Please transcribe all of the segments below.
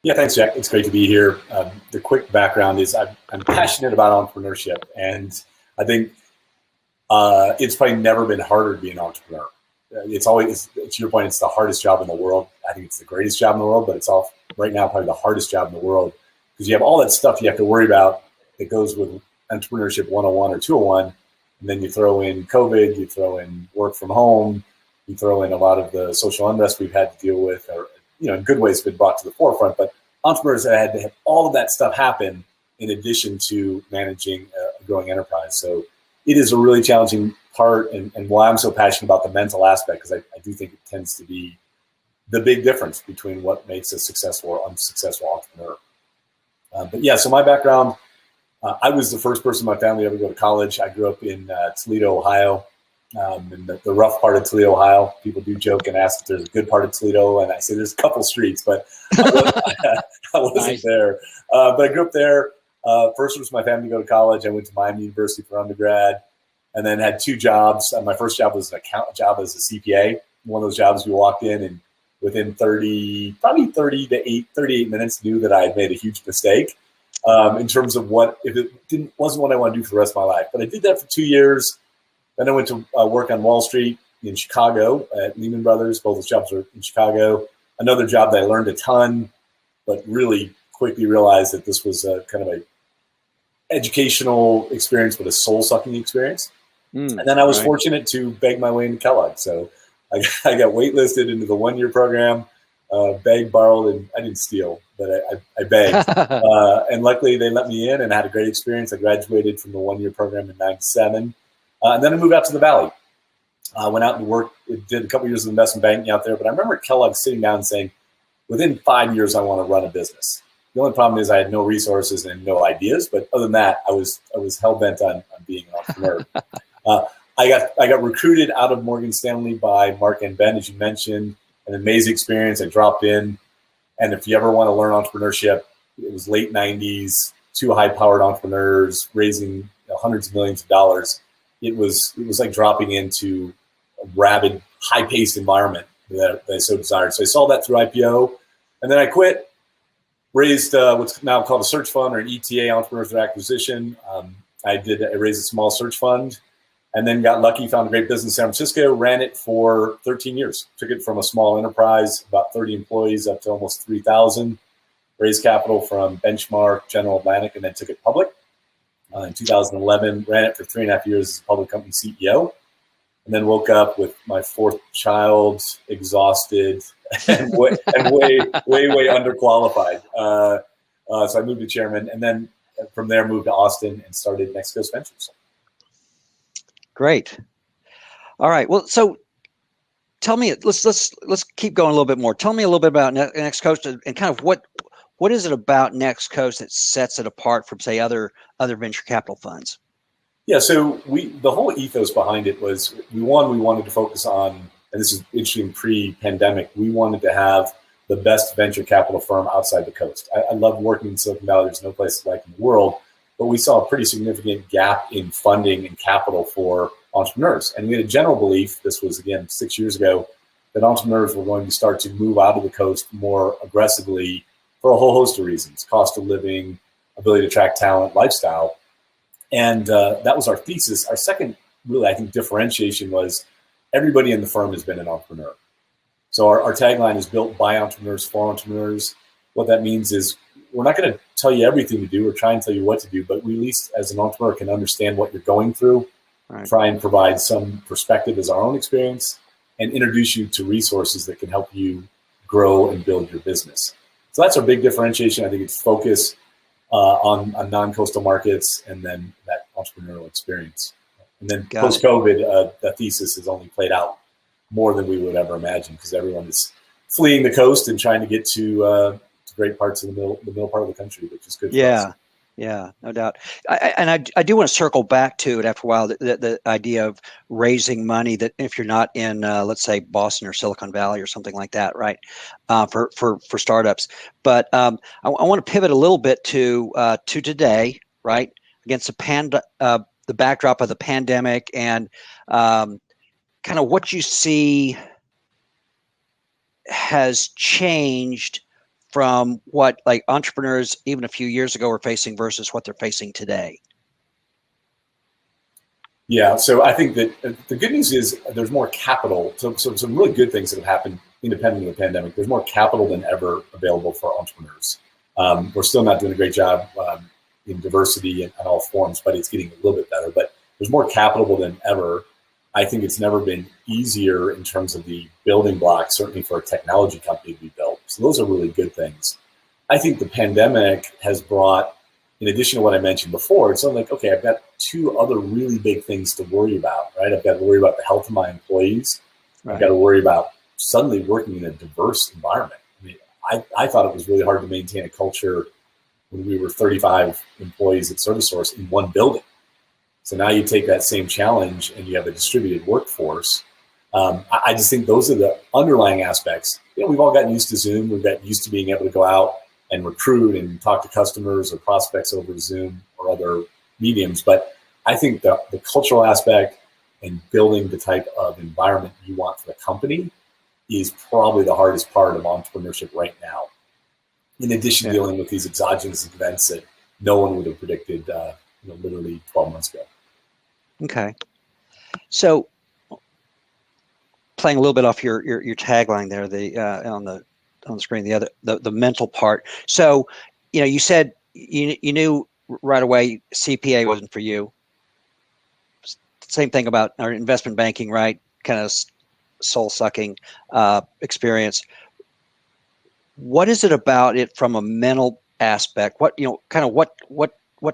Yeah, thanks, Jack. It's great to be here. The quick background is I'm passionate about entrepreneurship, and I think it's probably never been harder to be an entrepreneur. It's always, to your point, it's the hardest job in the world. I think it's the greatest job in the world, but it's all right now probably the hardest job in the world because you have all that stuff you have to worry about that goes with entrepreneurship 101 or 201, and then you throw in COVID, you throw in work from home, you throw in a lot of the social unrest we've had to deal with, or in good ways been brought to the forefront. But entrepreneurs have had to have all of that stuff happen in addition to managing a growing enterprise. So it is a really challenging part, and why I'm so passionate about the mental aspect, because I do think it tends to be the big difference between what makes a successful or unsuccessful entrepreneur. But yeah, so my background, I was the first person in my family to ever go to college. I grew up in Toledo, Ohio, in the rough part of Toledo, Ohio. People do joke and ask if there's a good part of Toledo, and I say there's a couple streets, but I wasn't Nice. there. But I grew up there. First was my family to go to college. I went to Miami University for undergrad, and then had two jobs. My first job was an account job as a CPA. One of those jobs we walked in and within 38 minutes knew that I had made a huge mistake in terms of wasn't what I want to do for the rest of my life. But I did that for 2 years. Then I went to work on Wall Street in Chicago at Lehman Brothers. Both those jobs were in Chicago. Another job that I learned a ton, but really quickly realized that this was a kind of a educational experience, but a soul-sucking experience. And then I was fortunate to beg my way into Kellogg. So I got waitlisted into the 1-year program, begged, borrowed, and I didn't steal, but I begged. And luckily they let me in and had a great experience. I graduated from the 1-year program in '97. And then I moved out to the Valley. I went out and worked, did a couple years of investment banking out there. But I remember Kellogg sitting down and saying, within 5 years, I want to run a business. The only problem is I had no resources and no ideas. But other than that, I was hell-bent on being an entrepreneur. I got recruited out of Morgan Stanley by Mark and Ben, as you mentioned. An amazing experience. I dropped in. And if you ever want to learn entrepreneurship, it was late 90s, two high-powered entrepreneurs raising hundreds of millions of dollars. It was like dropping into a rabid, high-paced environment that I so desired. So I saw that through IPO, and then I quit, raised what's now called a search fund or an ETA, Entrepreneurs Through Acquisition. I raised a small search fund, and then got lucky, found a great business in San Francisco, ran it for 13 years. Took it from a small enterprise, about 30 employees, up to almost 3,000. Raised capital from Benchmark, General Atlantic, and then took it public. In 2011, ran it for 3.5 years as a public company CEO, and then woke up with my fourth child, exhausted, and way underqualified. So I moved to chairman, and then from there moved to Austin and started Next Coast Ventures. Great. All right. Well, so tell me, let's keep going a little bit more. Tell me a little bit about Next Coast and kind of what is it about Next Coast that sets it apart from, say, other venture capital funds? Yeah, so the whole ethos behind it was we wanted to focus on, and this is interesting pre-pandemic, we wanted to have the best venture capital firm outside the coast. I love working in Silicon Valley. There's no place like in the world, but we saw a pretty significant gap in funding and capital for entrepreneurs. And we had a general belief, this was again 6 years ago, that entrepreneurs were going to start to move out of the coast more aggressively for a whole host of reasons: cost of living, ability to attract talent, lifestyle. And that was our thesis. Our second, really, I think, differentiation was everybody in the firm has been an entrepreneur. So our tagline is built by entrepreneurs for entrepreneurs. What that means is we're not going to tell you everything to do or try and tell you what to do, but we at least as an entrepreneur can understand what you're going through, try and provide some perspective as our own experience, and introduce you to resources that can help you grow and build your business. So that's our big differentiation. I think it's focus on non-coastal markets and then that entrepreneurial experience. And then post-COVID, the thesis has only played out more than we would ever imagine because everyone is fleeing the coast and trying to get to great parts of the middle part of the country, which is good for us. Yeah, no doubt. I do want to circle back to it after a while, the idea of raising money that if you're not in, let's say, Boston or Silicon Valley or something like that, right, for startups. But I want to pivot a little bit to today, right, against the backdrop of the pandemic and kind of what you see has changed from what like entrepreneurs even a few years ago were facing versus what they're facing today? Yeah, so I think that the good news is there's more capital. So some really good things that have happened independent of the pandemic. There's more capital than ever available for entrepreneurs. We're still not doing a great job in diversity and all forms, but it's getting a little bit better. But there's more capital than ever. I think it's never been easier in terms of the building blocks, certainly for a technology company to be built. So those are really good things. I think the pandemic has brought, in addition to what I mentioned before, it's like, okay, I've got two other really big things to worry about, right? I've got to worry about the health of my employees. Right. I've got to worry about suddenly working in a diverse environment. I mean, I thought it was really hard to maintain a culture when we were 35 employees at ServiceSource in one building. So now you take that same challenge and you have a distributed workforce. I just think those are the underlying aspects. You know, we've all gotten used to Zoom. We've gotten used to being able to go out and recruit and talk to customers or prospects over Zoom or other mediums. But I think the cultural aspect and building the type of environment you want for the company is probably the hardest part of entrepreneurship right now. In addition to dealing with these exogenous events that no one would have predicted literally 12 months ago. Okay. So playing a little bit off your tagline there, on the screen, the mental part. So, you said you knew right away CPA wasn't for you. Same thing about our investment banking, right? Kind of soul sucking experience. What is it about it from a mental aspect? What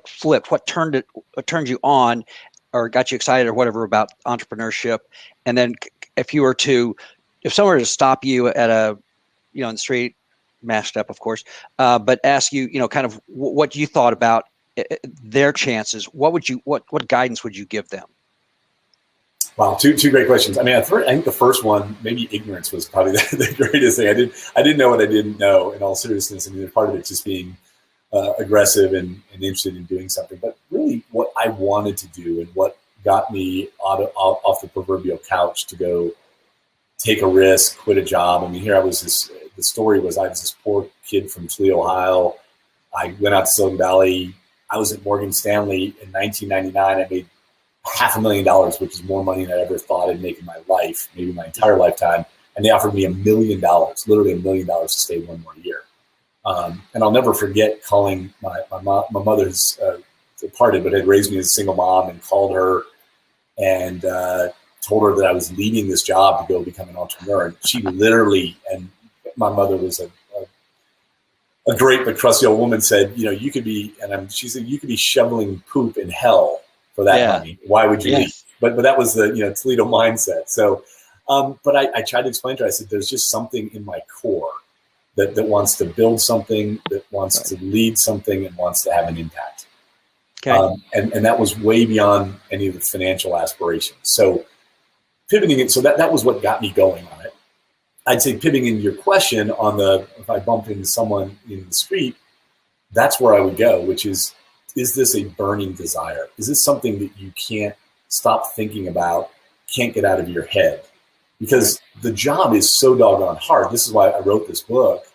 flipped? What turned you on, or got you excited, or whatever about entrepreneurship? And then, if someone were to stop you at in the street, masked up, of course, but ask you, kind of what you thought about their chances, what guidance would you give them? Wow, two great questions. I mean, I think the first one, maybe ignorance, was probably the greatest thing. I didn't know what I didn't know. In all seriousness, I mean, part of it just being aggressive and interested in doing something. But really, what I wanted to do and what got me off the proverbial couch to go take a risk, quit a job. I mean, here I was. The story was I was this poor kid from Toledo, Ohio. I went out to Silicon Valley. I was at Morgan Stanley in 1999. I made $500,000, which is more money than I ever thought I'd make in my life, maybe my entire lifetime. And they offered me $1 million, literally $1 million to stay one more year. And I'll never forget calling my mother's departed, but had raised me as a single mom, and called her and told her that I was leaving this job to go become an entrepreneur. And she literally, and my mother was a great but crusty old woman, said, you could be, she said, you could be shoveling poop in hell for that money. Why would you leave? But that was the Toledo mindset. So, but I tried to explain to her. I said, there's just something in my core that wants to build something, that wants to lead something, and wants to have an impact. Okay. And that was way beyond any of the financial aspirations. So pivoting it, so that was what got me going on it. I'd say pivoting into your question on if I bumped into someone in the street, that's where I would go, which is this a burning desire? Is this something that you can't stop thinking about, can't get out of your head? Because the job is so doggone hard. This is why I wrote this book,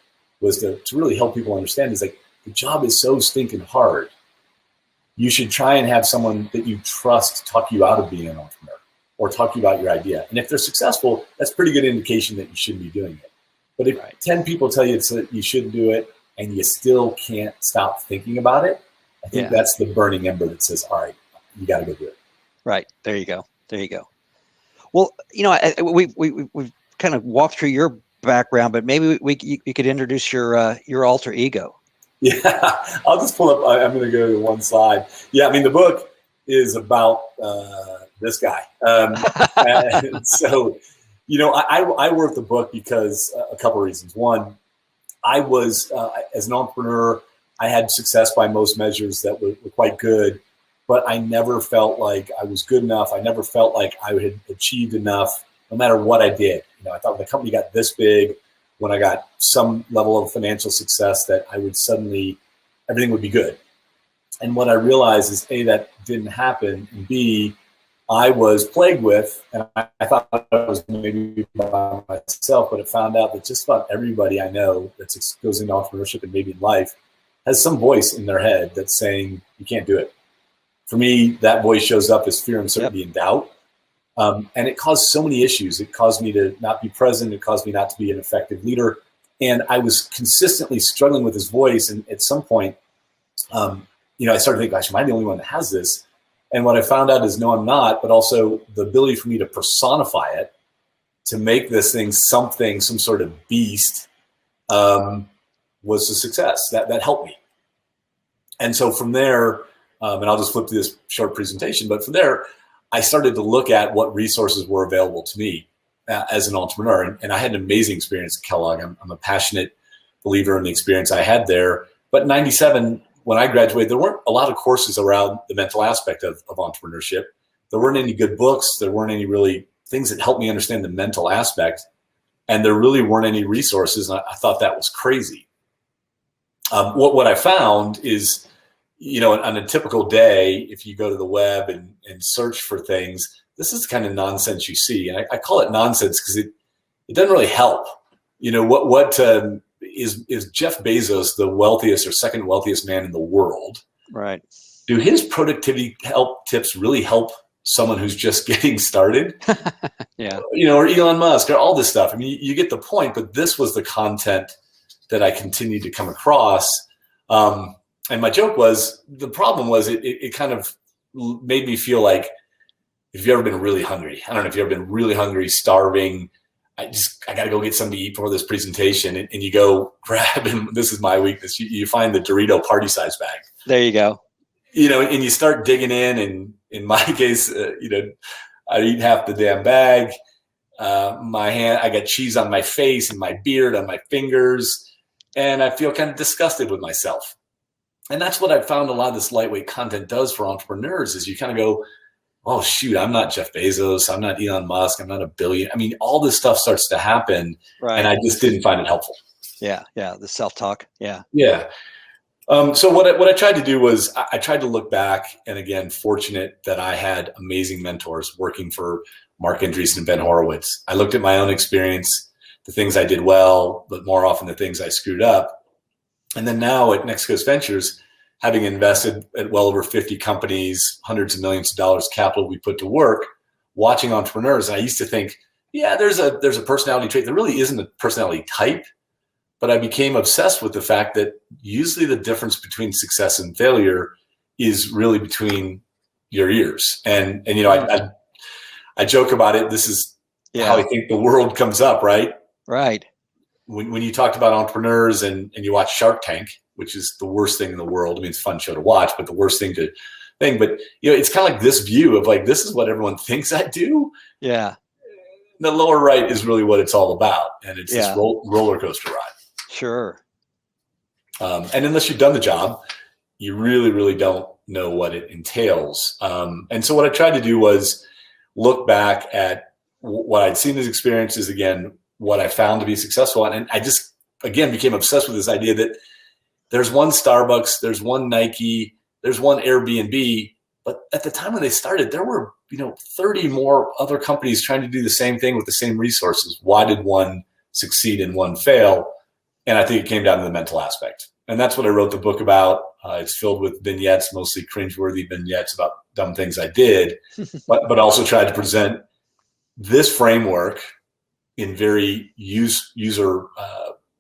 was to really help people understand. Is like, the job is so stinking hard. You should try and have someone that you trust talk you out of being an entrepreneur or talk to you about your idea. And if they're successful, that's a pretty good indication that you shouldn't be doing it. But if 10 people tell you you shouldn't do it and you still can't stop thinking about it, I think that's the burning ember that says, all right, you got to go do it. Right. There you go. Well, we've kind of walked through your background, but maybe you could introduce your alter ego. Yeah, I'll just pull up. I'm going to go to one slide. Yeah, I mean, the book is about this guy. And so, I wrote the book because a couple of reasons. One, I was, as an entrepreneur, I had success by most measures that were quite good, but I never felt like I was good enough. I never felt like I had achieved enough, no matter what I did. I thought when the company got this big, when I got some level of financial success, that I would suddenly, everything would be good. And what I realized is, A, that didn't happen, and B, I was plagued with, and I thought I was maybe by myself, but I found out that just about everybody I know that goes into entrepreneurship and maybe in life has some voice in their head that's saying, you can't do it. For me, that voice shows up as fear, uncertainty, and doubt. And it caused so many issues. It caused me to not be present. It caused me not to be an effective leader. And I was consistently struggling with this voice. And at some point, I started thinking, gosh, am I the only one that has this? And what I found out is, no, I'm not, but also the ability for me to personify it, to make this thing something, some sort of beast, was a success. That helped me. And so from there, and I'll just flip through this short presentation, but from there, I started to look at what resources were available to me as an entrepreneur. And I had an amazing experience at Kellogg. I'm a passionate believer in the experience I had there. But in 97, when I graduated, there weren't a lot of courses around the mental aspect of entrepreneurship. There weren't any good books. There weren't any really things that helped me understand the mental aspect. And there really weren't any resources. And I thought that was crazy. What I found is, on a typical day, if you go to the web and search for things, this is the kind of nonsense you see. And I call it nonsense because it doesn't really help. Is Jeff Bezos the wealthiest or second wealthiest man in the world? Right. Do his productivity tips really help someone who's just getting started? Yeah. Or Elon Musk or all this stuff. I mean, you get the point, but this was the content that I continued to come across. And my joke was, the problem was it kind of made me feel like, if you've ever been really hungry, I don't know if you've ever been really hungry, starving, I got to go get something to eat before this presentation. And you go grab, and this is my weakness, you find the Dorito party size bag. There you go. And you start digging in my case, I eat half the damn bag. I got cheese on my face and my beard, on my fingers, and I feel kind of disgusted with myself. And that's what I've found a lot of this lightweight content does for entrepreneurs, is you kind of go, oh, shoot, I'm not Jeff Bezos. I'm not Elon Musk. I'm not a billion. I mean, all this stuff starts to happen. Right. And I just didn't find it helpful. Yeah. Yeah. The self-talk. Yeah. Yeah. So what I tried to do was I tried to look back, and again, fortunate that I had amazing mentors working for Mark Andreessen and Ben Horowitz. I looked at my own experience, the things I did well, but more often the things I screwed up. And then now at Next Coast Ventures, having invested at well over 50 companies, hundreds of millions of dollars capital we put to work, watching entrepreneurs, I used to think, yeah, there's a personality trait. There really isn't a personality type, but I became obsessed with the fact that usually the difference between success and failure is really between your ears. And I joke about it. This is how I think the world comes up, right? Right. When you talked about entrepreneurs and you watch Shark Tank, which is the worst thing in the world. I mean, it's a fun show to watch, but the worst thing to think. But it's kind of like this view of like, this is what everyone thinks I do. Yeah. The lower right is really what it's all about, and it's this roller coaster ride. Sure. And unless you've done the job, you really, really don't know what it entails. And so what I tried to do was look back at what I'd seen as experiences, again, what I found to be successful. And I just, again, became obsessed with this idea that there's one Starbucks, there's one Nike, there's one Airbnb. But at the time when they started, there were 30 more other companies trying to do the same thing with the same resources. Why did one succeed and one fail? And I think it came down to the mental aspect. And that's what I wrote the book about. It's filled with vignettes, mostly cringeworthy vignettes about dumb things I did, but also tried to present this framework in very user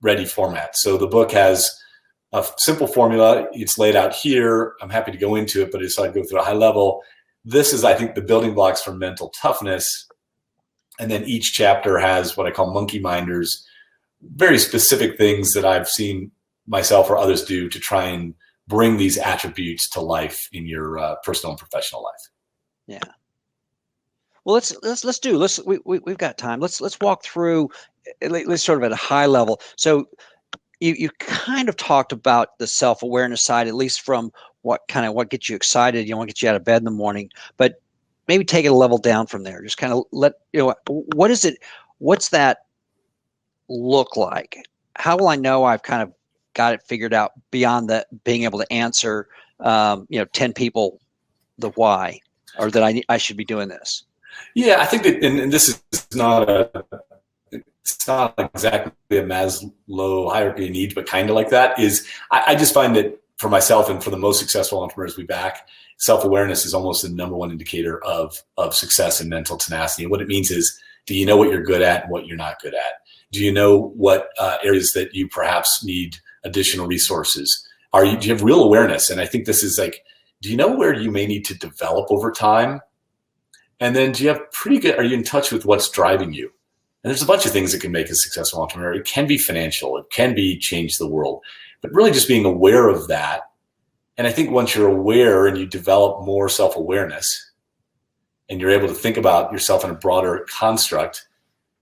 ready format. So the book has a simple formula. It's laid out here. I'm happy to go into it, but so I'd go through a high level. This is, I think, the building blocks for mental toughness. And then each chapter has what I call monkey minders, very specific things that I've seen myself or others do to try and bring these attributes to life in your personal and professional life. Yeah. Well, we've got time. Let's walk through, let's sort of at a high level. So you kind of talked about the self-awareness side, at least from what gets you excited, what gets you out of bed in the morning, but maybe take it a level down from there. Just kind of what is it? What's that look like? How will I know I've kind of got it figured out, beyond that, being able to answer 10 people the why? Yeah. or that I should be doing this? Yeah, I think that, and this is it's not exactly a Maslow hierarchy of needs, but kind of like that is, I just find that for myself and for the most successful entrepreneurs we back, self-awareness is almost the number one indicator of success and mental tenacity. And what it means is, do you know what you're good at and what you're not good at? Do you know what areas that you perhaps need additional resources? Do you have real awareness? And I think this is like, do you know where you may need to develop over time? And then are you in touch with what's driving you? And there's a bunch of things that can make a successful entrepreneur. It can be financial. It can be change the world. But really just being aware of that. And I think once you're aware and you develop more self-awareness and you're able to think about yourself in a broader construct,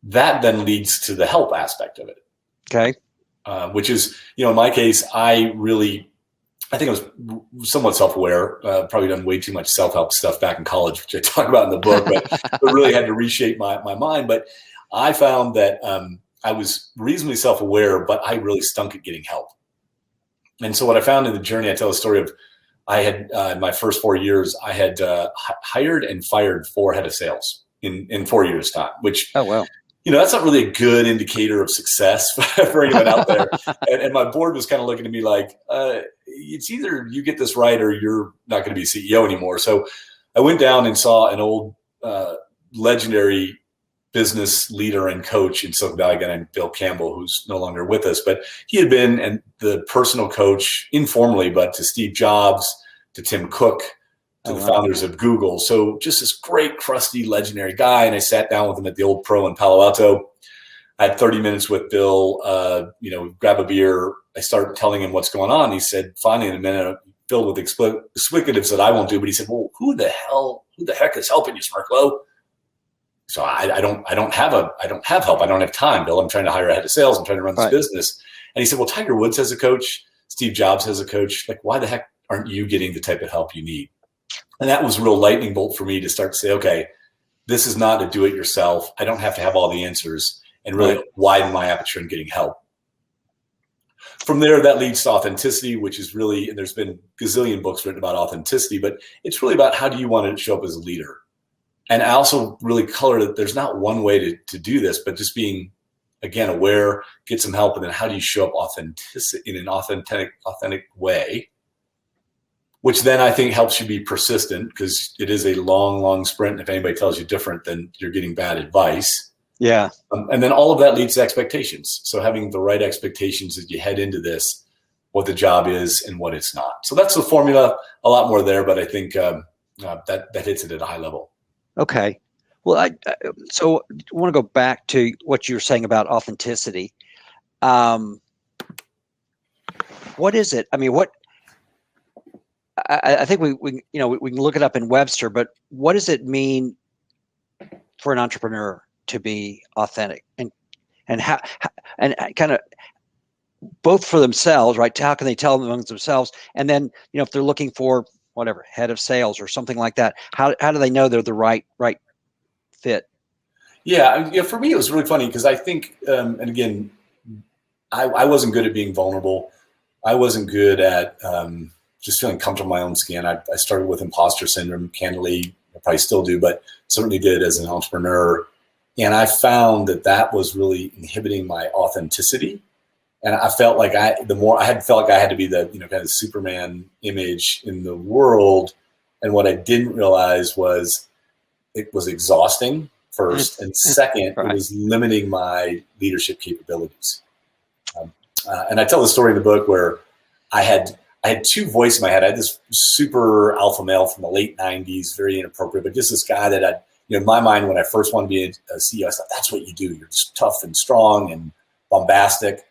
that then leads to the help aspect of it. Okay. Which is, in my case, I think I was somewhat self-aware, probably done way too much self-help stuff back in college, which I talk about in the book, but really had to reshape my mind. But I found that I was reasonably self-aware, but I really stunk at getting help. And so what I found in the journey, I tell a story of, I had, in my first 4 years, I had hired and fired 4 head of sales in 4 years' time, which, oh, wow. That's not really a good indicator of success for anyone out there. And my board was kind of looking at me like, it's either you get this right or you're not going to be CEO anymore. So I went down and saw an old legendary business leader and coach in Silicon Valley, a guy named Bill Campbell, who's no longer with us, but he had been the personal coach informally, but to Steve Jobs, to Tim Cook, to the founders of Google. So just this great, crusty, legendary guy. And I sat down with him at the Old Pro in Palo Alto. I had 30 minutes with Bill, grab a beer. I started telling him what's going on. He said, finally, in a minute, filled with explicatives that I won't do, but he said, well, who the heck is helping you, Smerklo? So I don't have help. I don't have time, Bill. I'm trying to hire a head of sales. I'm trying to run this business. And he said, well, Tiger Woods has a coach. Steve Jobs has a coach. Like, why the heck aren't you getting the type of help you need? And that was a real lightning bolt for me to start to say, okay, this is not a do-it-yourself. I don't have to have all the answers, and really widen my aperture in getting help. From there, that leads to authenticity, which is really, and there's been a gazillion books written about authenticity, but it's really about how do you want to show up as a leader? And I also really color that there's not one way to do this, but just being, again, aware, get some help, and then how do you show up in an authentic way, which then I think helps you be persistent, because it is a long, long sprint. And if anybody tells you different, then you're getting bad advice. Yeah. And then all of that leads to expectations. So having the right expectations as you head into this, what the job is and what it's not. So that's the formula, a lot more there, but I think that hits it at a high level. Okay. Well, so I want to go back to what you were saying about authenticity. What is it? I mean, I think we can look it up in Webster, but what does it mean for an entrepreneur to be authentic, and how and kind of both for themselves, right? How can they tell them amongst themselves? And then, if they're looking for whatever, head of sales or something like that, how do they know they're the right fit? Yeah, for me, it was really funny because I think, and again, I wasn't good at being vulnerable. I wasn't good at just feeling comfortable in my own skin. I started with imposter syndrome, candidly. I probably still do, but certainly did as an entrepreneur. And I found that was really inhibiting my authenticity. And I felt like I had to be the, kind of Superman image in the world. And what I didn't realize was it was exhausting first. And second, It was limiting my leadership capabilities. And I tell the story in the book where I had 2 voices in my head. I had this super alpha male from the late 90s, very inappropriate, but just this guy that in my mind, when I first wanted to be a CEO, I thought, that's what you do. You're just tough and strong and bombastic.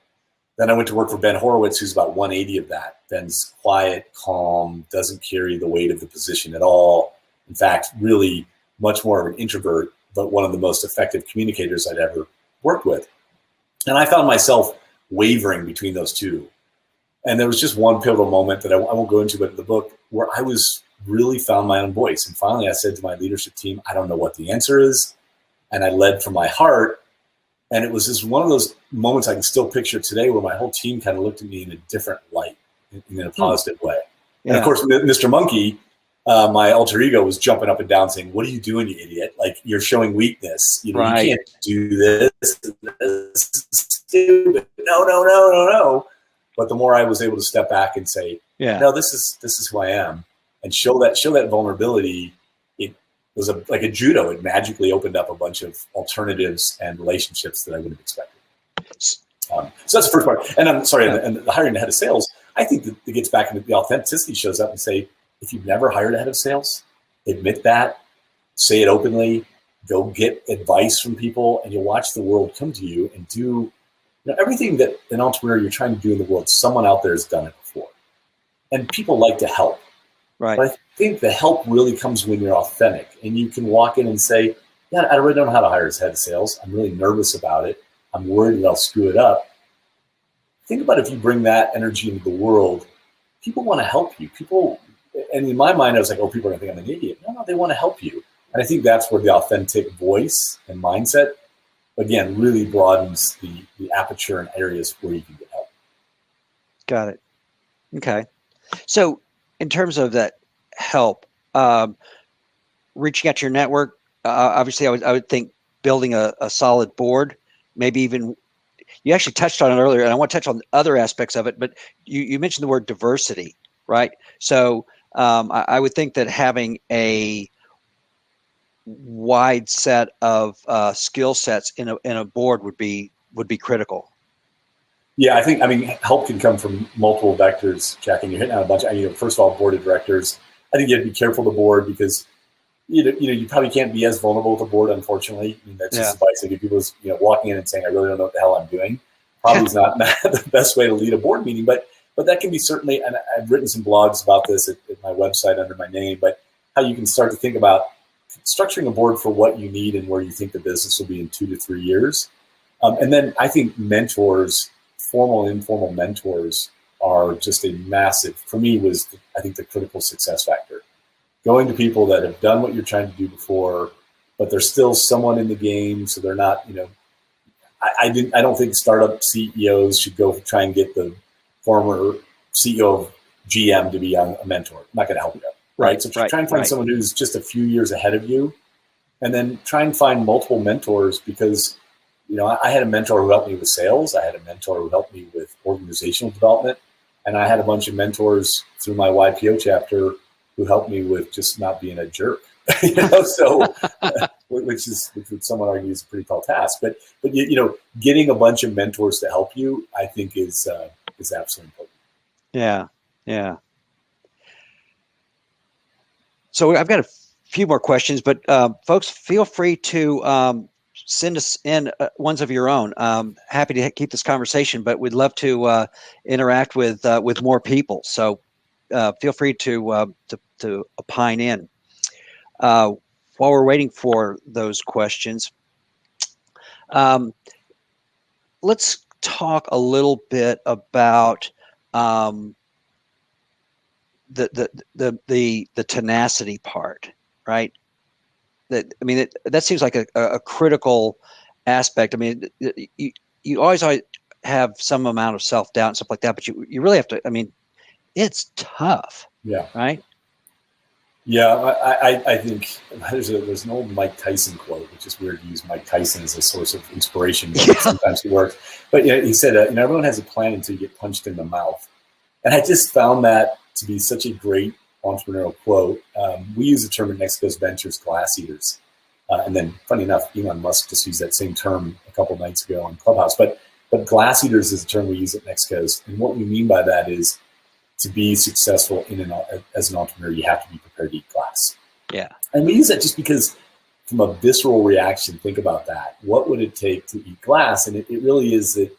Then I went to work for Ben Horowitz, who's about 180 of that. Ben's quiet, calm, doesn't carry the weight of the position at all. In fact, really much more of an introvert, but one of the most effective communicators I'd ever worked with. And I found myself wavering between those two. And there was just one pivotal moment that I won't go into, but in the book, where I really found my own voice. And finally, I said to my leadership team, I don't know what the answer is. And I led from my heart. And it was just one of those moments I can still picture today where my whole team kind of looked at me in a different light, in a positive way. Yeah. And of course, Mr. Monkey, my alter ego was jumping up and down saying, "What are you doing, you idiot? Like, you're showing weakness. You Right. can't do this. This is stupid. No. But the more I was able to step back and say, no, this is who I am, and show that vulnerability, it was like a judo. It magically opened up a bunch of alternatives and relationships that I wouldn't have expected. So that's the first part. And I'm sorry, and the hiring the head of sales, I think that it gets back into the authenticity shows up and say, if you've never hired a head of sales, admit that, say it openly, go get advice from people, and you'll watch the world come to you and do everything that an entrepreneur you're trying to do in the world. Someone out there has done it before. And people like to help. Right. But I think the help really comes when you're authentic, and you can walk in and say, yeah, I really don't know how to hire as head of sales. I'm really nervous about it. I'm worried that I'll screw it up. Think about if you bring that energy into the world, people want to help you. People, and in my mind, I was like, oh, people are going to think I'm an idiot. No, they want to help you. And I think that's where the authentic voice and mindset, again, really broadens the aperture and areas where you can get help. Got it. Okay. So in terms of that help, reaching out to your network, obviously I would think building a solid board, maybe even, you actually touched on it earlier, and I want to touch on other aspects of it, but you mentioned the word diversity, right? So I would think that having a wide set of skill sets in a board would be critical. Yeah, I mean, help can come from multiple vectors, Jack, and you're hitting on a bunch. First of all, board of directors. I think you have to be careful of the board because you probably can't be as vulnerable with the board, unfortunately. I mean, that's just advice I give people is, walking in and saying, I really don't know what the hell I'm doing. Probably is not the best way to lead a board meeting, but that can be certainly, and I've written some blogs about this at my website under my name, but how you can start to think about structuring a board for what you need and where you think the business will be in 2 to 3 years. And then I think mentors, formal and informal mentors, are just a massive, for me, was, I think, the critical success factor. Going to people that have done what you're trying to do before, but they're still somewhat in the game, so they're not, I don't think startup CEOs should go try and get the former CEO of GM to be a mentor. I'm not going to help you, right? So try and find someone who's just a few years ahead of you, and then try and find multiple mentors, because I had a mentor who helped me with sales. I had a mentor who helped me with organizational development. And I had a bunch of mentors through my YPO chapter who helped me with just not being a jerk, so which would someone argue is a pretty tall task. But getting a bunch of mentors to help you, I think is absolutely important. Yeah. So I've got a few more questions, but folks, feel free to send us in ones of your own. Happy to keep this conversation, but we'd love to interact with more people. So feel free to opine in. While we're waiting for those questions, let's talk a little bit about the tenacity part, right? That seems like a critical aspect. I mean, you always have some amount of self-doubt and stuff like that, but you really have to, it's tough. Yeah. Right. Yeah. I think there's an old Mike Tyson quote, which is weird to use Mike Tyson as a source of inspiration, but sometimes it works. But he said, everyone has a plan until you get punched in the mouth. And I just found that to be such a great entrepreneurial quote. We use the term at Next Coast Ventures, glass eaters. And then, funny enough, Elon Musk just used that same term a couple of nights ago on Clubhouse. But glass eaters is a term we use at Next Coast. And what we mean by that is, to be successful as an entrepreneur, you have to be prepared to eat glass. Yeah. And we use that just because, from a visceral reaction, think about that. What would it take to eat glass? And it really is that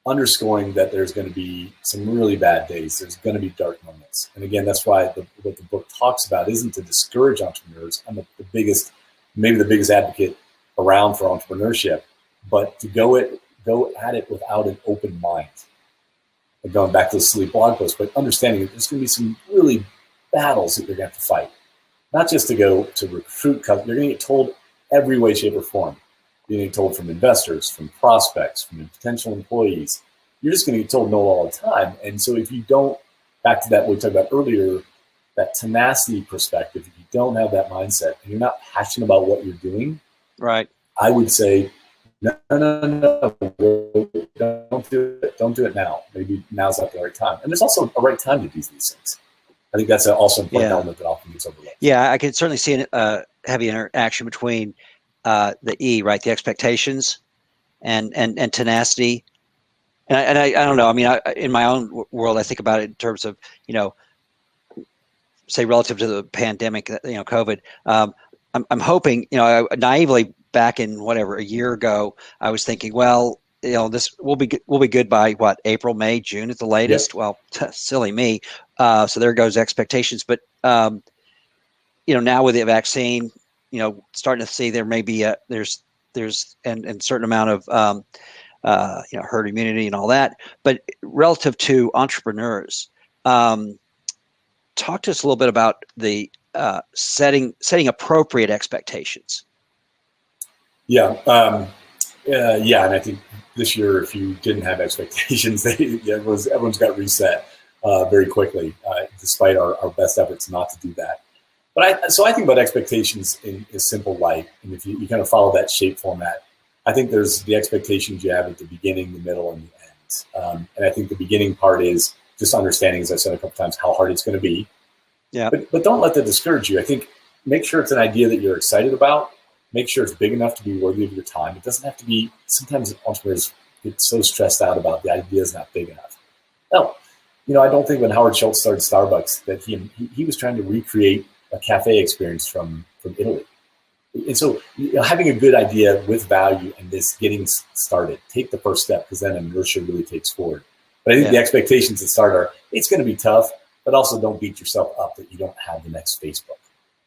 underscoring that there's going to be some really bad days. There's going to be dark moments. And again, that's why what the book talks about isn't to discourage entrepreneurs. I'm maybe the biggest advocate around for entrepreneurship, but to go at it without an open mind. And going back to the silly blog post, but understanding that there's going to be some really battles that you're going to have to fight. Not just to go to recruit customers. You're going to get told every way, shape, or form. You're going to get told from investors, from prospects, from potential employees. You're just going to get told no all the time. And so if you don't, back to that what we talked about earlier, that tenacity perspective, if you don't have that mindset and you're not passionate about what you're doing, Right. I would say, no, don't do it. Don't do it now. Maybe now's not the right time. And there's also a right time to do these things. I think that's also an important element that often gets overlooked. Yeah, I can certainly see a heavy interaction between the E, right, the expectations, and tenacity. And I don't know. I mean, in my own world, I think about it in terms of, say relative to the pandemic, COVID. I'm hoping, naively back in whatever a year ago, I was thinking, well, this will be good by what, April, May, June at the latest. Yep. Well, silly me. So there goes expectations. But now with the vaccine, starting to see there may be there's and certain amount of herd immunity and all that. But relative to entrepreneurs, talk to us a little bit about the setting appropriate expectations. Yeah. And I think this year, if you didn't have expectations, everyone's got reset very quickly, despite our best efforts not to do that. But I think about expectations in a simple light. And if you kind of follow that shape format, I think there's the expectations you have at the beginning, the middle, and the end. And I think the beginning part is just understanding, as I said a couple times, how hard it's going to be. Yeah. But don't let that discourage you. I think make sure it's an idea that you're excited about. Make sure it's big enough to be worthy of your time. It doesn't have to be. Sometimes entrepreneurs get so stressed out about the idea is not big enough. No, I don't think when Howard Schultz started Starbucks that he was trying to recreate a cafe experience from Italy. And so having a good idea with value and this getting started, take the first step, because then inertia really takes forward. But I think the expectations at start are, it's going to be tough, but also don't beat yourself up that you don't have the next Facebook.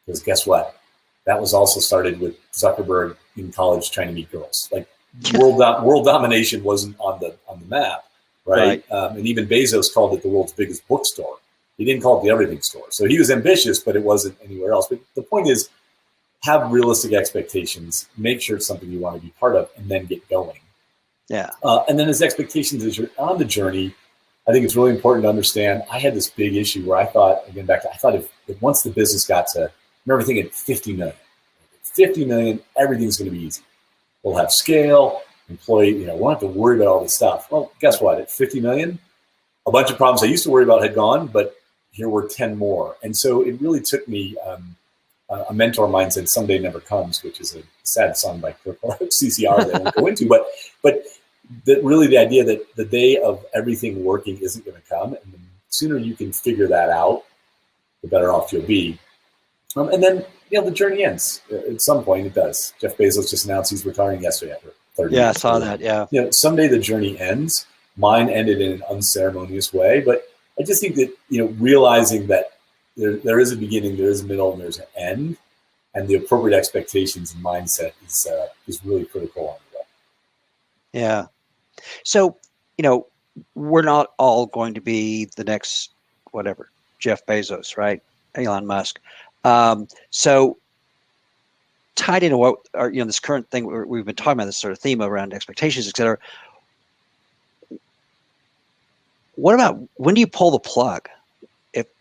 Because guess what? That was also started with Zuckerberg in college trying to meet girls. Like world domination wasn't on the map, right? And even Bezos called it the world's biggest bookstore. He didn't call it the everything store. So he was ambitious, but it wasn't anywhere else. But the point is, have realistic expectations, make sure it's something you want to be part of, and then get going. Yeah. And then as expectations, as you're on the journey, I think it's really important to understand, I had this big issue where I thought if once the business got to, I remember thinking 50 million, everything's going to be easy. We'll have scale, employee, we won't have to worry about all this stuff. Well, guess what? At 50 million, a bunch of problems I used to worry about had gone, but here were 10 more. And so it really took me, a mentor of mine said, "Someday never comes," which is a sad song by CCR that I won't go into. But really the idea that the day of everything working isn't going to come, and the sooner you can figure that out, the better off you'll be. And then the journey ends at some point. It does. Jeff Bezos just announced he's retiring yesterday after 30 years. Yeah, I saw that. Yeah. Someday the journey ends. Mine ended in an unceremonious way, but I just think that realizing that there is a beginning, there is a middle, and there's an end, and the appropriate expectations and mindset is really critical on the way. Yeah. So, we're not all going to be the next, whatever, Jeff Bezos, right? Elon Musk. So tied into what are, this current thing we've been talking about, this sort of theme around expectations, et cetera. What about when do you pull the plug?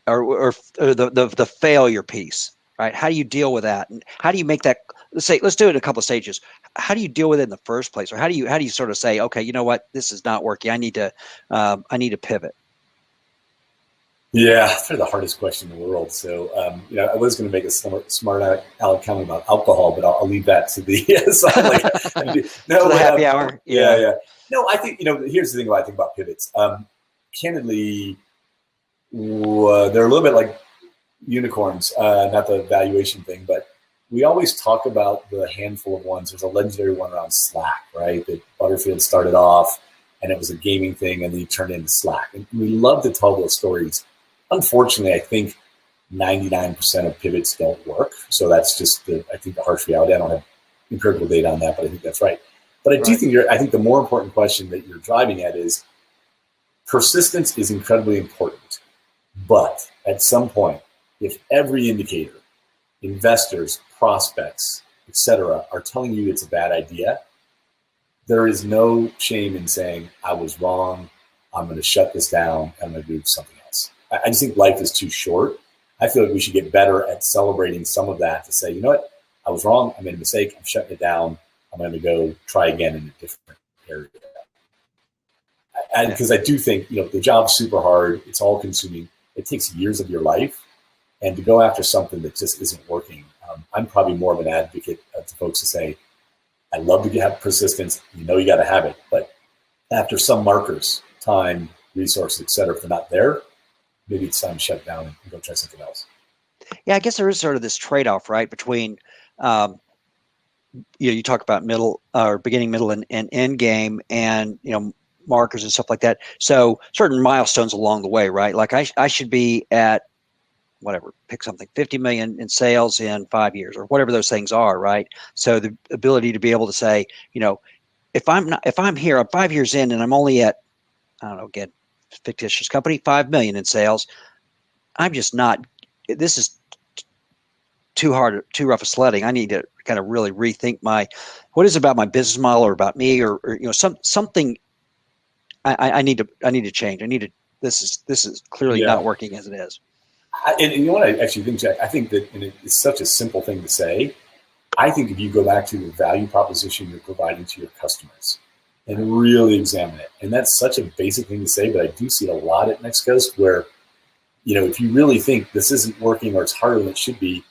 Or the failure piece, right? How do you deal with that? And how do you make that, let's do it in a couple of stages. How do you deal with it in the first place? Or how do you sort of say, okay, you know what, this is not working. I need to pivot. Yeah, it's probably the hardest question in the world. So, I was going to make a smart aleck comment about alcohol, but I'll leave that to the happy hour. Yeah. No, I think, here's the thing I think about pivots. Candidly, they're a little bit like unicorns, not the valuation thing, but we always talk about the handful of ones. There's a legendary one around Slack, right? That Butterfield started off and it was a gaming thing and then he turned into Slack. And we love to tell those stories. Unfortunately, I think 99% of pivots don't work. So that's just the harsh reality. I don't have empirical data on that, but I think that's right. But I do think I think the more important question that you're driving at is persistence is incredibly important. But at some point, if every indicator, investors, prospects, et cetera, are telling you it's a bad idea, there is no shame in saying, I was wrong, I'm going to shut this down, I'm going to do something else. I just think life is too short I feel like we should get better at celebrating some of that to say, you know what, I was wrong. I made a mistake. I'm shutting it down. I'm going to go try again in a different area. Because I do think, the job's super hard. It's all consuming. It takes years of your life. And to go after something that just isn't working, I'm probably more of an advocate to folks to say, I love to have persistence. You got to have it. But after some markers, time, resources, et cetera, if they're not there, maybe it's time to shut down and go try something else. Yeah, I guess there is sort of this trade-off, right, between you talk about middle or beginning, middle, and end game, and markers and stuff like that. So certain milestones along the way, right? Like I should be at whatever, pick something, 50 million in sales in 5 years, or whatever those things are, right? So the ability to be able to say, if I'm here, I'm 5 years in, and I'm only at, I don't know, again, fictitious company, 5 million in sales. I'm just not. This is too hard, too rough a sledding. I need to kind of really rethink what is it about my business model, or about me, or something. I need to change. This is clearly not working as it is. And you know what I actually think, Jack? I think that, and it's such a simple thing to say, I think if you go back to the value proposition you're providing to your customers and really examine it, and that's such a basic thing to say, but I do see it a lot at Next Coast where, if you really think this isn't working or it's harder than it should be,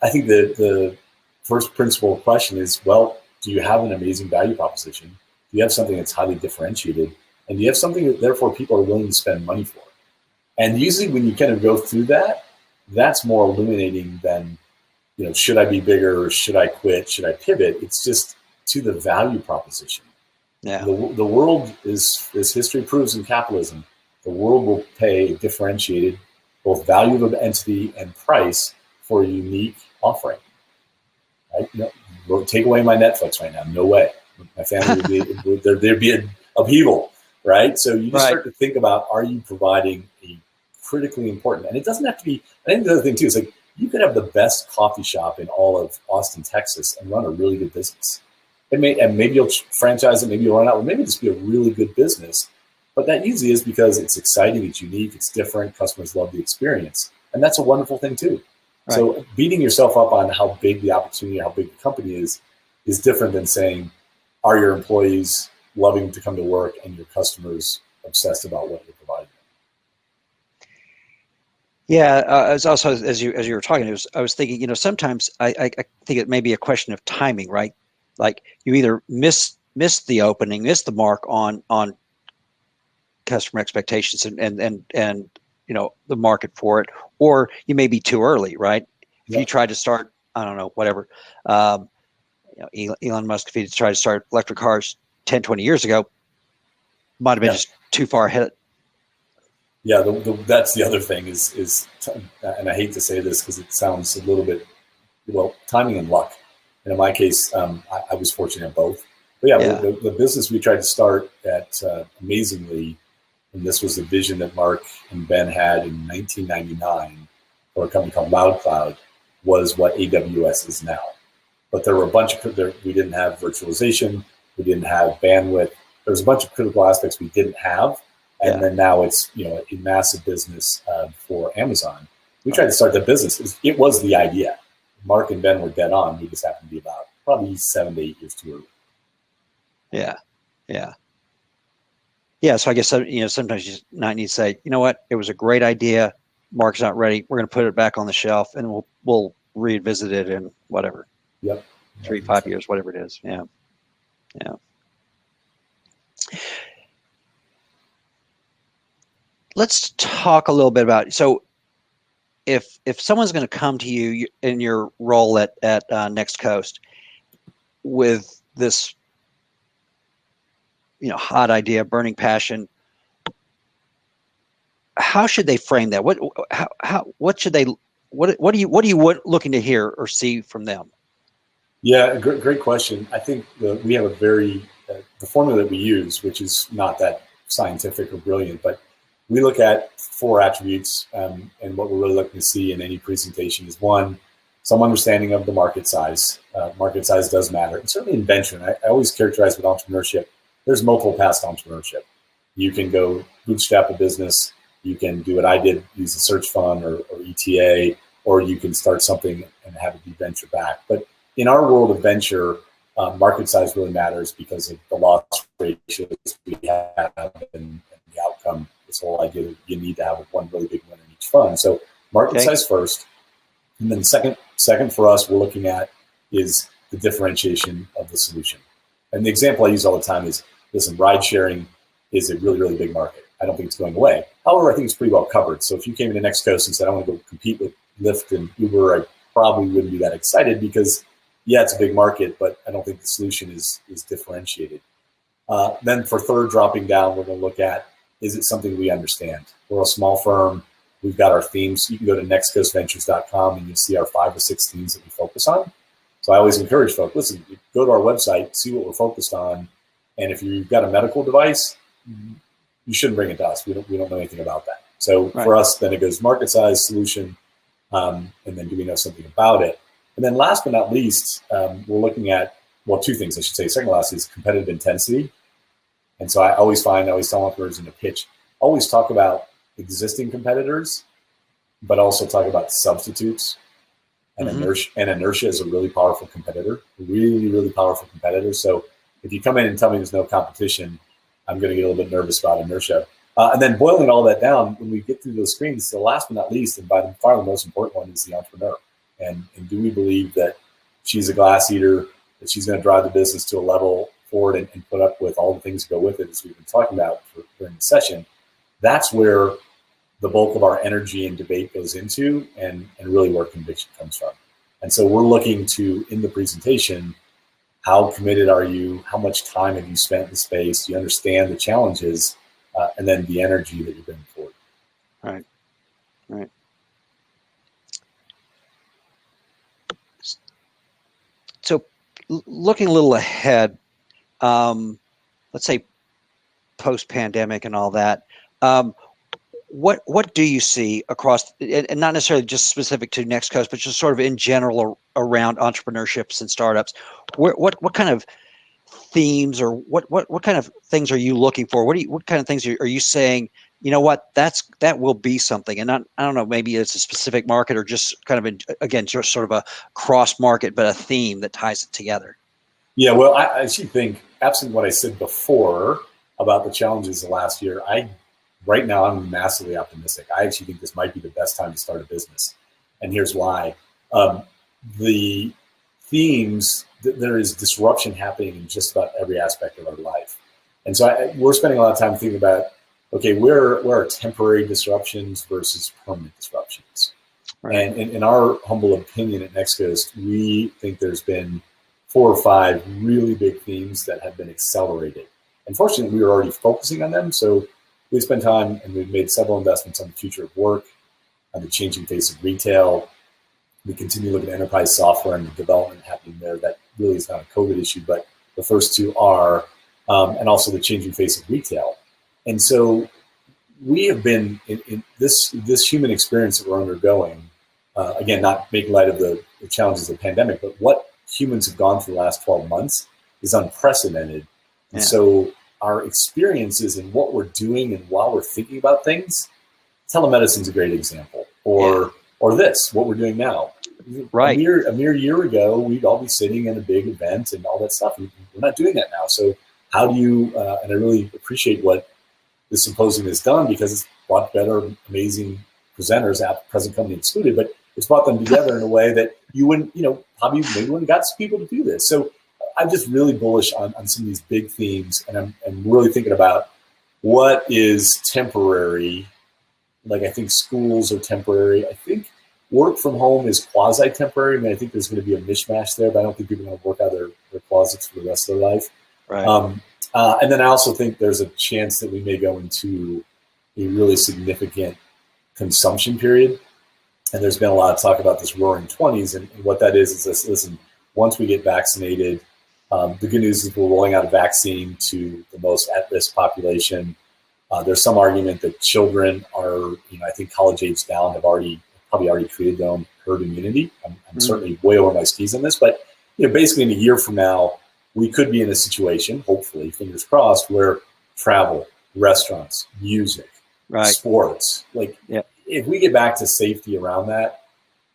I think the first principle question is, well, do you have an amazing value proposition? Do you have something that's highly differentiated? And do you have something that therefore people are willing to spend money for? And usually when you kind of go through that, that's more illuminating than, should I be bigger, or should I quit? Should I pivot? It's just to the value proposition. Yeah. The world is, as history proves in capitalism, the world will pay a differentiated both value of entity and price for a unique offering. Right? Take away my Netflix right now. No way. My family there'd be an upheaval, right? So you just start to think about, are you providing a critically important, and it doesn't have to be, I think the other thing too is like, you could have the best coffee shop in all of Austin, Texas, and run a really good business. And maybe you'll franchise it, maybe you'll run out, maybe just be a really good business. But that usually is because it's exciting, it's unique, it's different, customers love the experience. And that's a wonderful thing too. Right. So beating yourself up on how big the opportunity, how big the company is different than saying, are your employees loving to come to work and your customers obsessed about what you're providing? Yeah, as you were talking, I was thinking, sometimes I think it may be a question of timing, right? Like you either miss the opening, miss the mark on customer expectations and the market for it, or you may be too early, right? If you try to start, I don't know, whatever, Elon Musk, if he tried to start electric cars 10, 20 years ago, might have been just too far ahead. Yeah, that's the other thing is, and I hate to say this because it sounds a little bit, timing and luck. And in my case, I was fortunate at both. But the business we tried to start at, amazingly, and this was the vision that Mark and Ben had in 1999 for a company called LoudCloud, was what AWS is now. But there were a bunch of, we didn't have virtualization, we didn't have bandwidth. There was a bunch of critical aspects we didn't have. And then now it's, a massive business for Amazon. We tried to start that business. It was the idea. Mark and Ben were dead on. We just happened to be about probably 7 to 8 years too early. Yeah. So I guess, sometimes you just need to say, you know what, it was a great idea. Mark's not ready. We're going to put it back on the shelf, and we'll revisit it in whatever. 3-5 years, whatever it is. Yeah. Let's talk a little bit about, so if someone's going to come to you in your role at Next Coast with this, hot idea, burning passion, how should they frame that? What should they, what are you looking to hear or see from them? Yeah, great question. I think we have a very, the formula that we use, which is not that scientific or brilliant, but we look at 4 attributes, and what we're really looking to see in any presentation is, 1, some understanding of the market size. Market size does matter. And certainly in venture, I always characterize with entrepreneurship, there's multiple paths to entrepreneurship. You can go bootstrap a business. You can do what I did, use a search fund or ETA, or you can start something and have it be venture back. But in our world of venture, market size really matters because of the loss ratios we have and the outcome. This whole idea that you need to have one really big winner in each fund. So market size first, and then second for us, we're looking at is the differentiation of the solution. And the example I use all the time is, listen, ride sharing is a really, really big market. I don't think it's going away. However, I think it's pretty well covered. So if you came into Next Coast and said, I want to go compete with Lyft and Uber, I probably wouldn't be that excited because, yeah, it's a big market, but I don't think the solution is differentiated. Then for third, dropping down, we're going to look at, is it something we understand? We're a small firm. We've got our themes. You can go to nextcoastventures.com and you'll see our 5 or 6 themes that we focus on. So I always encourage folks, listen, go to our website, see what we're focused on. And if you've got a medical device, you shouldn't bring it to us. We don't know anything about that. So for us, then it goes market size, solution, and then do we know something about it? And then last but not least, we're looking at, well, 2 things I should say. Second last is competitive intensity. And so I always tell entrepreneurs in the pitch, always talk about existing competitors, but also talk about substitutes. And inertia is a really powerful competitor, really, really powerful competitor. So if you come in and tell me there's no competition, I'm going to get a little bit nervous about inertia. And then boiling all that down, when we get through those screens, the last but not least, and by far the most important one, is the entrepreneur. And do we believe that she's a glass eater, that she's going to drive the business to a level forward and put up with all the things that go with it, as we've been talking about during the session? That's where the bulk of our energy and debate goes into, and really where conviction comes from. And so we're looking to, in the presentation, how committed are you? How much time have you spent in the space? Do you understand the challenges? And then the energy that you're bringing forward. Right. So looking a little ahead, let's say post-pandemic and all that, what do you see across, and not necessarily just specific to Next Coast, but just sort of in general around entrepreneurships and startups? What kind of themes or what kind of things are you looking for? What kind of things are you saying, you know what, that will be something? And I don't know, maybe it's a specific market or just kind of, again, just sort of a cross market, but a theme that ties it together. Yeah, well, I actually think, absent what I said before about the challenges of last year, right now I'm massively optimistic. I actually think this might be the best time to start a business. And here's why. The themes, there is disruption happening in just about every aspect of our life. And so we're spending a lot of time thinking about, okay, where are temporary disruptions versus permanent disruptions? Right. And in our humble opinion at Next Coast, we think there's been 4 or 5 really big themes that have been accelerated. Unfortunately, we were already focusing on them. So we spent time and we've made several investments on the future of work, on the changing face of retail. We continue to look at enterprise software and the development happening there. That really is not a COVID issue, but the first 2 are, and also the changing face of retail. And so we have been in this human experience that we're undergoing, again, not making light of the challenges of the pandemic, but what humans have gone through the last 12 months is unprecedented. And so our experiences and what we're doing and while we're thinking about things, telemedicine is a great example, or this, what we're doing now. Right. A mere year ago, we'd all be sitting in a big event and all that stuff. We're not doing that now. So how do you, and I really appreciate what the Symposium has done, because it's brought together amazing presenters, at present company excluded, but it's brought them together in a way that you wouldn't, probably maybe wouldn't got people to do this. So I'm just really bullish on some of these big themes, and I'm really thinking about what is temporary. Like, I think schools are temporary. I think work from home is quasi-temporary. I mean, I think there's going to be a mishmash there, but I don't think people are going to work out of their closets for the rest of their life. Right. And then I also think there's a chance that we may go into a really significant consumption period. And there's been a lot of talk about this roaring 20s. And what that is this, listen, once we get vaccinated, the good news is we're rolling out a vaccine to the most at-risk population. There's some argument that children are, I think college age down have probably already created their own herd immunity. I'm certainly way over my skis on this, but basically in a year from now, we could be in a situation, hopefully, fingers crossed, where travel, restaurants, music, Right. sports. Like, Yeah. if we get back to safety around that,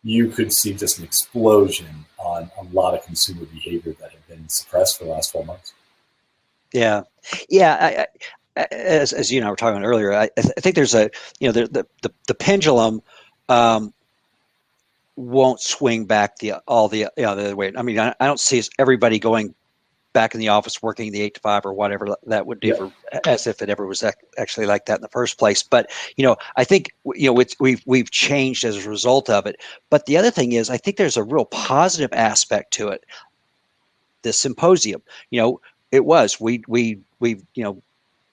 you could see just an explosion on a lot of consumer behavior that had been suppressed for the last 12 months. Yeah. Yeah. As you and I were talking about earlier, I think there's a, the pendulum won't swing back the other way. I mean, I don't see everybody going back in the office working the 8 to 5 or whatever that would Yeah. ever, as if it ever was actually like that in the first place. But I think we've changed as a result of it. But the other thing is, I think there's a real positive aspect to it. This symposium, it was we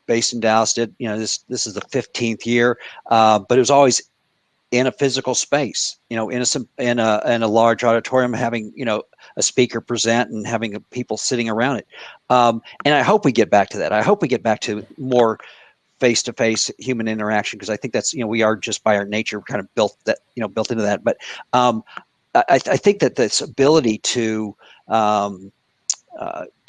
based in Dallas did this is the 15th year, but it was always in a physical space, in a large auditorium, having a speaker present and having people sitting around it. And I hope we get back to that. I hope we get back to more face-to-face human interaction, because I think that's we are just by our nature kind of built into that. But I think that this ability to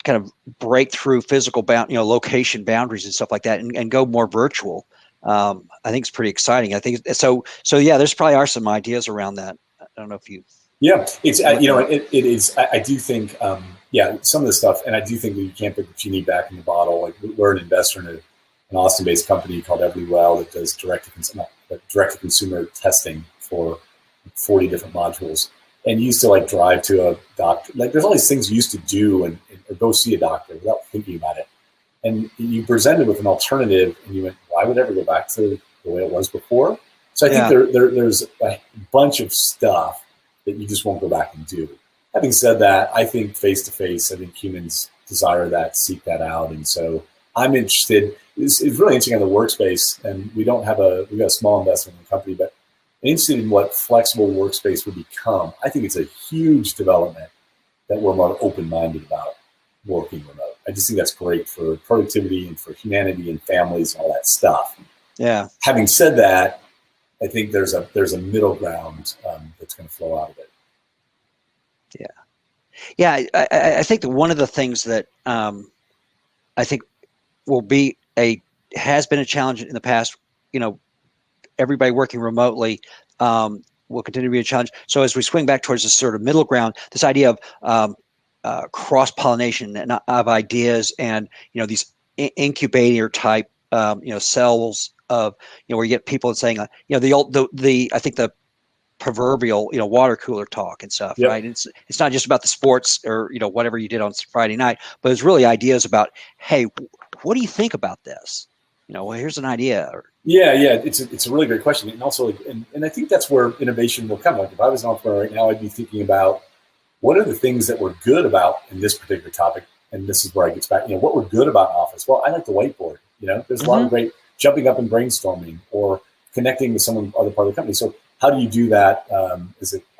kind of break through physical location boundaries and stuff like that, and go more virtual. I think it's pretty exciting. I think so. So yeah, there's probably are some ideas around that. I don't know if you. Yeah, it's it is. I do think some of the stuff, and I do think that you can't put the genie back in the bottle. Like, we're an investor in an Austin-based company called Everlywell that does direct to consumer testing for 40 different modules. And you used to drive to a doctor. Like, there's all these things you used to do and or go see a doctor without thinking about it. And you presented with an alternative, and you went, why would I ever go back to the way it was before? So I think there's a bunch of stuff that you just won't go back and do. Having said that, I think face-to-face, I think humans desire that, seek that out. And so I'm interested. It's really interesting on the workspace, and we've got a small investment in the company, but I'm interested in what flexible workspace would become. I think it's a huge development that we're more open-minded about working remote. I just think that's great for productivity and for humanity and families and all that stuff. Yeah. Having said that, I think there's a middle ground that's going to flow out of it. Yeah. I think that one of the things that I think has been a challenge in the past, everybody working remotely will continue to be a challenge. So as we swing back towards this sort of middle ground, this idea of cross-pollination and of ideas, and these incubator type cells of where you get people saying I think the proverbial water cooler talk and stuff. Yep. Right? It's not just about the sports or whatever you did on Friday night, but it's really ideas about, hey, what do you think about this? Well, here's an idea. Yeah, it's a really great question, and also and I think that's where innovation will come. Like, if I was an entrepreneur right now, I'd be thinking about, what are the things that we're good about in this particular topic? And this is where I get back, what we're good about Office. Well, I like the whiteboard. There's a lot of great jumping up and brainstorming or connecting with someone other part of the company. So how do you do that? I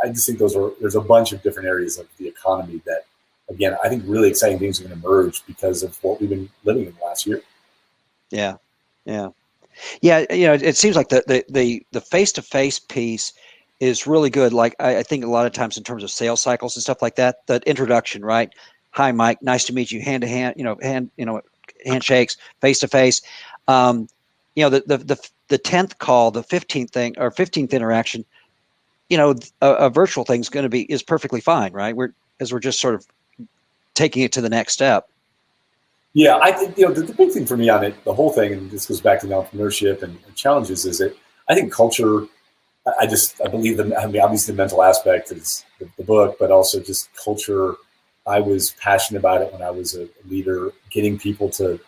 just think there's a bunch of different areas of the economy that, again, I think really exciting things are going to emerge because of what we've been living in the last year. Yeah. It seems like the face-to-face piece is really good. Like, I think a lot of times in terms of sales cycles and stuff like that, the introduction, right? Hi, Mike. Nice to meet you. Hand to hand, handshakes, face to face. The 10th call, the 15th thing or 15th interaction, a virtual thing is perfectly fine, right? We're just sort of taking it to the next step. Yeah, I think the big thing for me on it, the whole thing, and this goes back to the entrepreneurship and challenges, is that I think culture. I believe obviously the mental aspect is the book, but also just culture. I was passionate about it when I was a leader, getting people to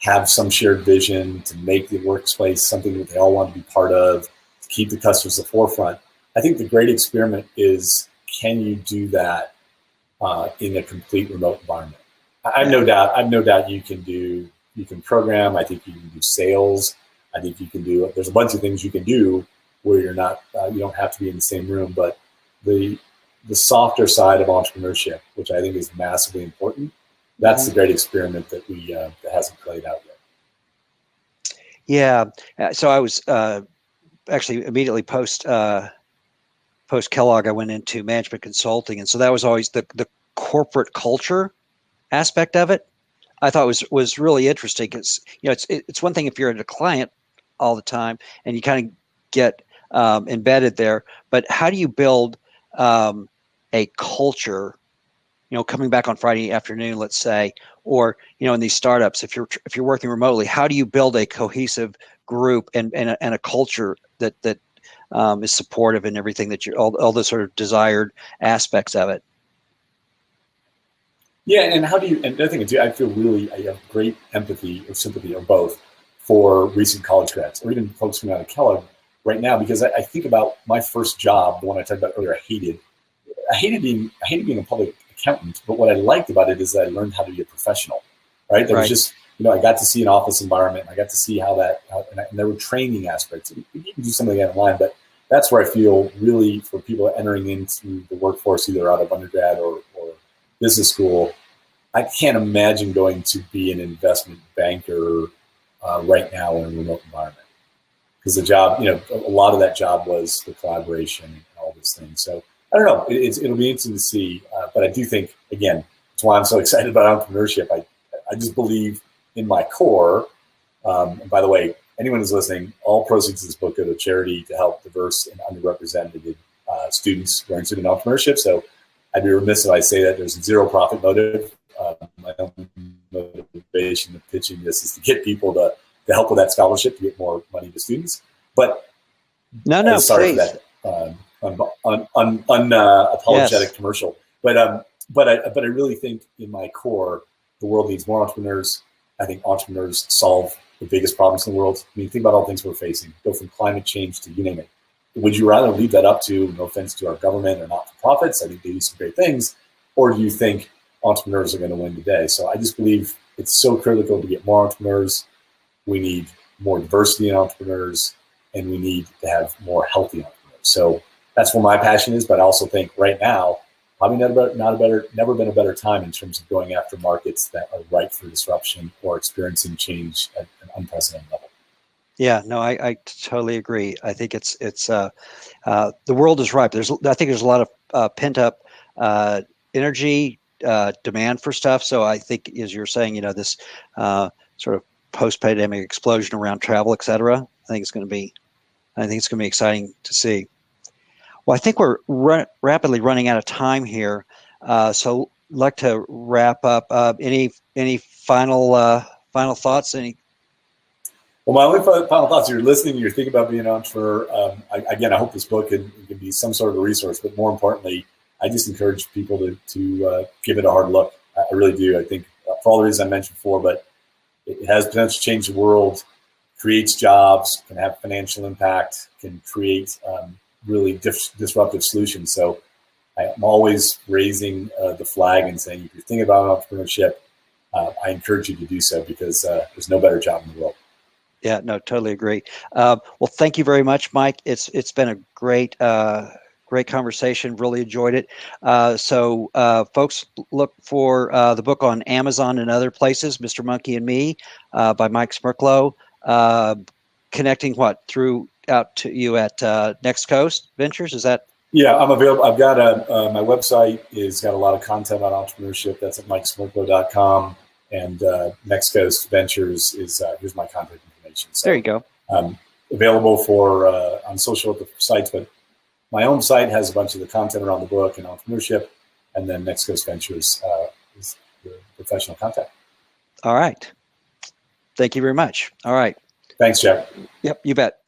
have some shared vision, to make the workplace something that they all want to be part of, to keep the customers at the forefront. I think the great experiment is, can you do that in a complete remote environment? I've no doubt you can program. I think you can do sales. I think you can do, there's a bunch of things you can do where you're not, you don't have to be in the same room, but the softer side of entrepreneurship, which I think is massively important, that's the great experiment that that hasn't played out yet. Yeah. So I was actually immediately post Kellogg, I went into management consulting. And so that was always the corporate culture aspect of it. I thought was really interesting, because it's one thing if you're a client all the time, and you kind of get embedded there. But how do you build a culture? Coming back on Friday afternoon, let's say, or in these startups, if you're working remotely, how do you build a cohesive group and a culture that is supportive in everything that all the sort of desired aspects of it? Yeah, and how do you? And I think I have great empathy or sympathy or both for recent college grads or even folks coming out of Kellogg right now, because I think about my first job, the one I talked about earlier. I hated being a public accountant, but what I liked about it is that I learned how to be a professional. Right? There was just I got to see an office environment. I got to see and there were training aspects. You can do something online, but that's where I feel really for people entering into the workforce, either out of undergrad or business school, I can't imagine going to be an investment banker right now in a remote environment, because the job, a lot of that job was the collaboration and all these things. So I don't know. It'll be interesting to see, but I do think, again, that's why I'm so excited about entrepreneurship. I just believe in my core. And by the way, anyone who's listening, all proceeds of this book go to charity to help diverse and underrepresented students who are interested in entrepreneurship. So I'd be remiss if I say that there's zero profit motive. My own motivation of pitching this is to get people to help with that scholarship, to get more money to students. But sorry please. For that unapologetic commercial. But I really think in my core, the world needs more entrepreneurs. I think entrepreneurs solve the biggest problems in the world. I mean, think about all the things we're facing, go from climate change to you name it. Would you rather leave that up to, no offense to our government or not-for-profits, I think they do some great things, or do you think entrepreneurs are going to win the day? So I just believe it's so critical to get more entrepreneurs. We need more diversity in entrepreneurs, and we need to have more healthy entrepreneurs. So that's where my passion is, but I also think right now, probably never been a better time in terms of going after markets that are ripe for disruption or experiencing change at an unprecedented level. Yeah, no, I totally agree. I think it's the world is ripe. I think there's a lot of pent up energy, demand for stuff. So I think, as you're saying, this sort of post-pandemic explosion around travel, et cetera. I think it's going to be exciting to see. Well, I think we're rapidly running out of time here, so I'd like to wrap up. Any final thoughts? Well, my only final thoughts: you're listening, you're thinking about being an entrepreneur. I hope this book can be some sort of a resource, but more importantly, I just encourage people to give it a hard look. I really do. I think for all the reasons I mentioned before, but it has potential to change the world, creates jobs, can have financial impact, can create really disruptive solutions. So I'm always raising the flag and saying, if you're thinking about entrepreneurship, I encourage you to do so, because there's no better job in the world. Yeah, no, totally agree. Well, thank you very much, Mike. It's been a great conversation. Really enjoyed it. So folks, look for the book on Amazon and other places, Mr. Monkey and Me, by Mike Smerklo. Connecting out to you at Next Coast Ventures. Is that? Yeah, I'm available. I've got my website is got a lot of content on entrepreneurship. That's at mikesmerklo.com. And Next Coast Ventures is here's my contact information. So, there you go. Available for on social sites, but my own site has a bunch of the content around the book and entrepreneurship, and then Next Coast Ventures is the professional contact. All right. Thank you very much. All right. Thanks, Jeff. Yep, you bet.